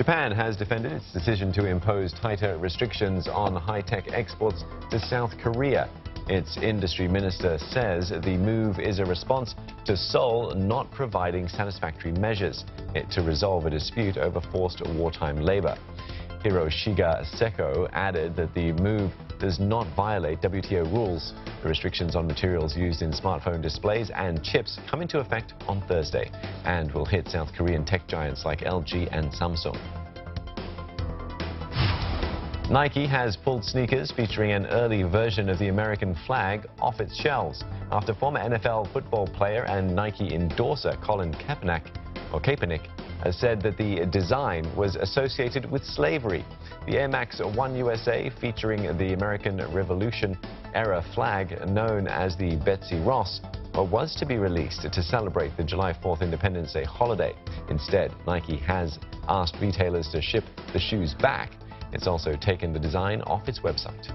Japan has defended its decision to impose tighter restrictions on high-tech exports to South Korea. Its industry minister says the move is a response to Seoul not providing satisfactory measures to resolve a dispute over forced wartime labor. Hiroshiga Seko added that the move does not violate WTO rules. The restrictions on materials used in smartphone displays and chips come into effect on Thursday and will hit South Korean tech giants like LG and Samsung. Nike has pulled sneakers featuring an early version of the American flag off its shelves after former NFL football player and Nike endorser Colin Kaepernick has said that the design was associated with slavery. The Air Max 1 USA featuring the American Revolution era flag known as the Betsy Ross was to be released to celebrate the July 4th Independence Day holiday. Instead, Nike has asked retailers to ship the shoes back. It's also taken the design off its website.